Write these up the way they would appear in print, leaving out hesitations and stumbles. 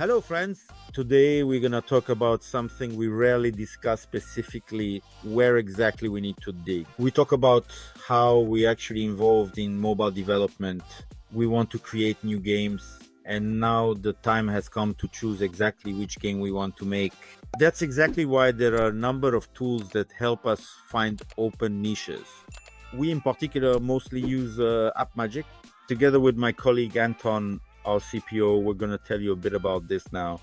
Hello, friends. Today we're going to talk about something we rarely discuss specifically, where exactly we need to dig. We talk about how we actually involved in mobile development. We want to create new games, and now the time has come to choose exactly which game we want to make. That's exactly why there are a number of tools that help us find open niches. We in particular mostly use AppMagic. Together with my colleague Anton, our CPO, we're going to tell you a bit about this now.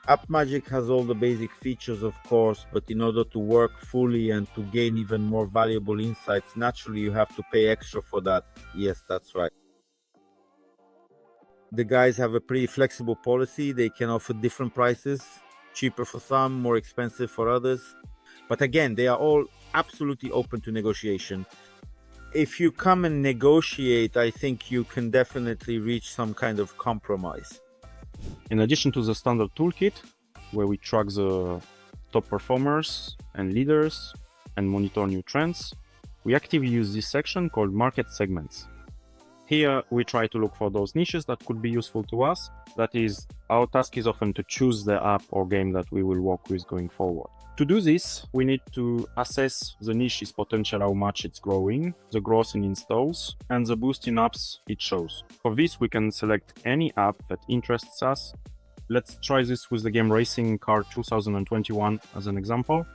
AppMagic has all the basic features, of course, but in order to work fully and to gain even more valuable insights, naturally you have to pay extra for that. Yes, that's right. The guys have a pretty flexible policy. They can offer different prices, cheaper for some, more expensive for others. But again, they are all absolutely open to negotiation. If you come and negotiate, I think you can definitely reach some kind of compromise. In addition to the standard toolkit, where we track the top performers and leaders and monitor new trends, we actively use this section called Market Segments. Here, we try to look for those niches that could be useful to us. That is, our task is often to choose the app or game that we will work with going forward. To do this, we need to assess the niche's potential, how much it's growing, the growth in installs, and the boost in apps it shows. For this, we can select any app that interests us. Let's try this with the game Racing Car 2021 as an example.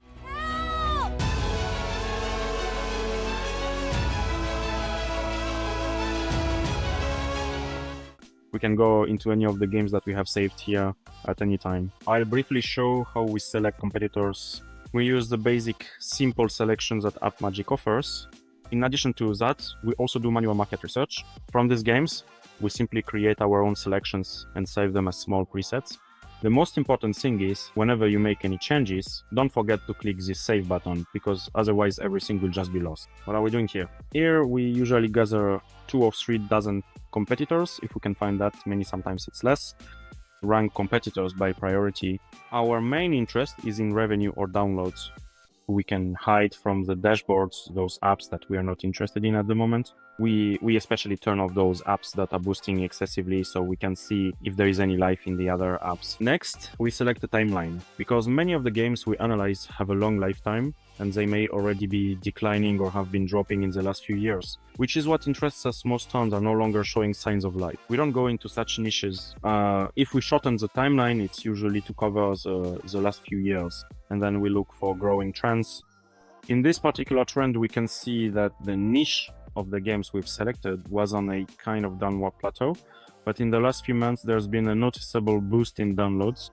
We can go into any of the games that we have saved here at any time. I'll briefly show how we select competitors. We use the basic simple selections that AppMagic offers. In addition to that, we also do manual market research. From these games, we simply create our own selections and save them as small presets. The most important thing is, whenever you make any changes, don't forget to click this save button, because otherwise everything will just be lost. What are we doing here? Here we usually gather 2 or 3 dozen competitors, if we can find that many, sometimes it's less. Rank competitors by priority. Our main interest is in revenue or downloads. We can hide from the dashboards those apps that we are not interested in at the moment. We especially turn off those apps that are boosting excessively, so we can see if there is any life in the other apps. Next, we select the timeline, because many of the games we analyze have a long lifetime, and they may already be declining or have been dropping in the last few years, which is what interests us. Most towns are no longer showing signs of life. We don't go into such niches. If we shorten the timeline, it's usually to cover the last few years, and then we look for growing trends. In this particular trend, we can see that the niche of the games we've selected was on a kind of downward plateau, but in the last few months there's been a noticeable boost in downloads.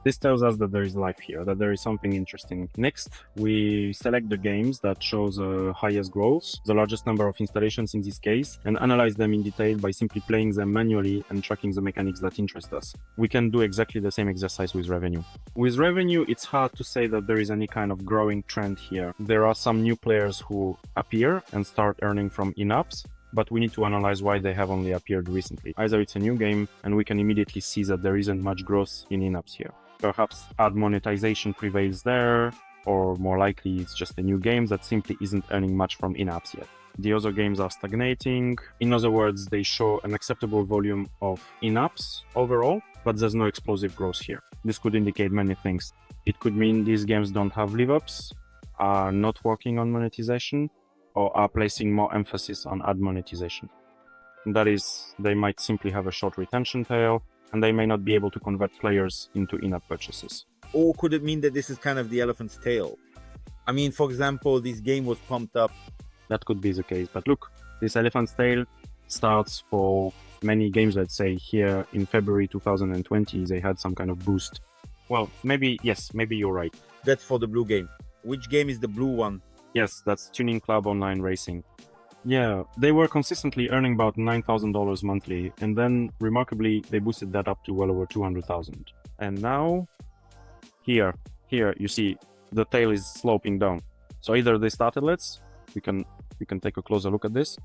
This tells us that there is life here, that there is something interesting. Next, we select the games that show the highest growth, the largest number of installations in this case, and analyze them in detail by simply playing them manually and tracking the mechanics that interest us. We can do exactly the same exercise with revenue. With revenue, it's hard to say that there is any kind of growing trend here. There are some new players who appear and start earning from in-apps, but we need to analyze why they have only appeared recently. Either it's a new game, and we can immediately see that there isn't much growth in in-apps here. Perhaps ad monetization prevails there, or more likely it's just a new game that simply isn't earning much from in-apps yet. The other games are stagnating. In other words, they show an acceptable volume of in-apps overall, but there's no explosive growth here. This could indicate many things. It could mean these games don't have live-ups, are not working on monetization, or are placing more emphasis on ad monetization. That is, they might simply have a short retention tail, and they may not be able to convert players into in-app purchases. Or could it mean that this is kind of the elephant's tail? I mean, for example, this game was pumped up. That could be the case, but look, this elephant's tail starts for many games. Let's say here in February 2020, they had some kind of boost. Well, maybe, yes, maybe you're right. That's for the blue game. Which game is the blue one? Yes, that's Tuning Club Online Racing. Yeah, they were consistently earning about $9,000 monthly, and then, remarkably, they boosted that up to well over $200,000. And now, here, you see, the tail is sloping down. So either they started let's, we can take a closer look at this,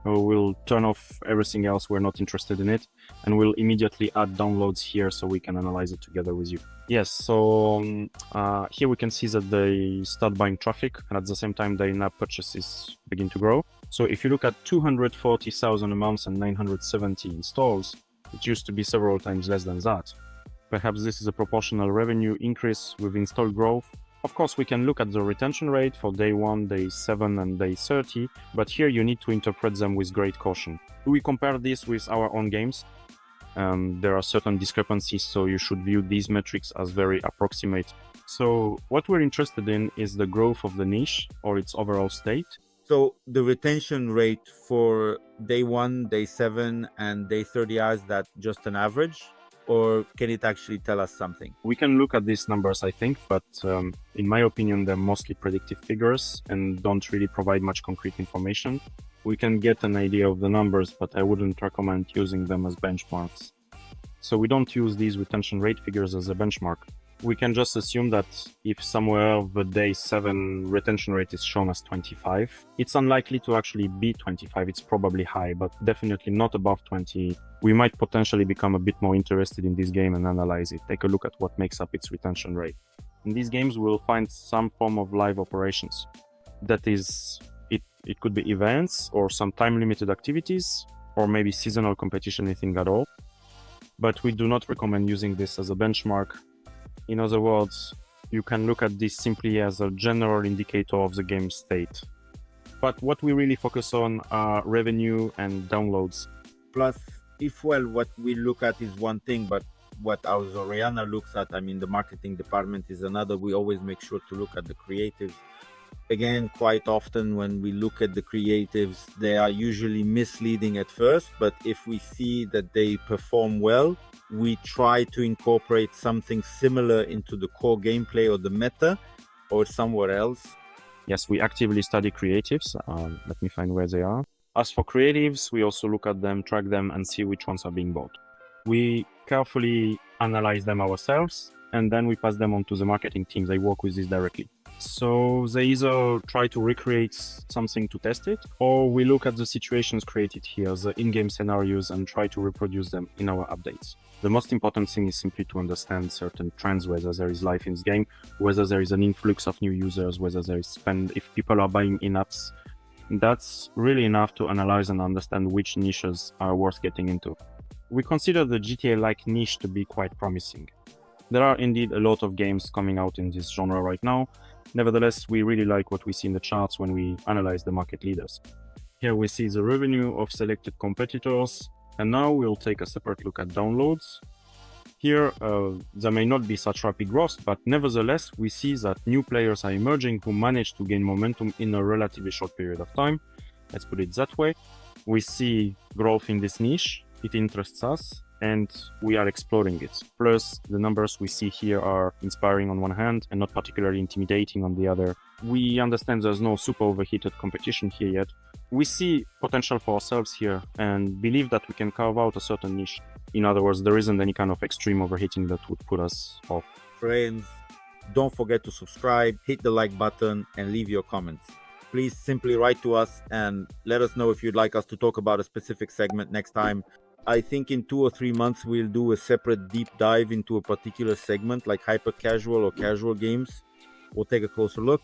or we'll turn off everything else, we're not interested in it, and we'll immediately add downloads here so we can analyze it together with you. Yes, so here we can see that they start buying traffic, and at the same time their in-app purchases begin to grow. So if you look at 240,000 a month and 970 installs, it used to be several times less than that. Perhaps this is a proportional revenue increase with install growth. Of course, we can look at the retention rate for day 1, day 7, and day 30, but here you need to interpret them with great caution. We compare this with our own games. There are certain discrepancies, so you should view these metrics as very approximate. So what we're interested in is the growth of the niche or its overall state. So the retention rate for day 1, day 7, and day 30, is that just an average? Or can it actually tell us something? We can look at these numbers, I think, but in my opinion, they're mostly predictive figures and don't really provide much concrete information. We can get an idea of the numbers, but I wouldn't recommend using them as benchmarks. So we don't use these retention rate figures as a benchmark. We can just assume that if somewhere the day 7 retention rate is shown as 25, it's unlikely to actually be 25. It's probably high, but definitely not above 20. We might potentially become a bit more interested in this game and analyze it. Take a look at what makes up its retention rate. In these games, we'll find some form of live operations. That is, it could be events or some time-limited activities, or maybe seasonal competition, anything at all. But we do not recommend using this as a benchmark. In other words, you can look at this simply as a general indicator of the game's state. But what we really focus on are revenue and downloads. Plus, what we look at is one thing, but what our Zoriana looks at, the marketing department, is another. We always make sure to look at the creatives. Again, quite often when we look at the creatives, they are usually misleading at first, but if we see that they perform well, we try to incorporate something similar into the core gameplay or the meta or somewhere else. Yes, we actively study creatives. Let me find where they are. As for creatives, we also look at them, track them, and see which ones are being bought. We carefully analyze them ourselves, and then we pass them on to the marketing teams. They work with this directly. So they either try to recreate something to test it, or we look at the situations created here, the in-game scenarios, and try to reproduce them in our updates. The most important thing is simply to understand certain trends, whether there is life in this game, whether there is an influx of new users, whether there is spend, if people are buying in-apps. That's really enough to analyze and understand which niches are worth getting into. We consider the GTA-like niche to be quite promising. There are indeed a lot of games coming out in this genre right now. Nevertheless, we really like what we see in the charts when we analyze the market leaders. Here we see the revenue of selected competitors, and now we'll take a separate look at downloads. Here, there may not be such rapid growth, but nevertheless, we see that new players are emerging who manage to gain momentum in a relatively short period of time. Let's put it that way. We see growth in this niche. It interests us, and we are exploring it. Plus, the numbers we see here are inspiring on one hand and not particularly intimidating on the other. We understand there's no super overheated competition here yet. We see potential for ourselves here and believe that we can carve out a certain niche. In other words, there isn't any kind of extreme overheating that would put us off. Friends, don't forget to subscribe, hit the like button, and leave your comments. Please simply write to us and let us know if you'd like us to talk about a specific segment next time. I think in 2 or 3 months, we'll do a separate deep dive into a particular segment like hyper casual or casual games. We'll take a closer look.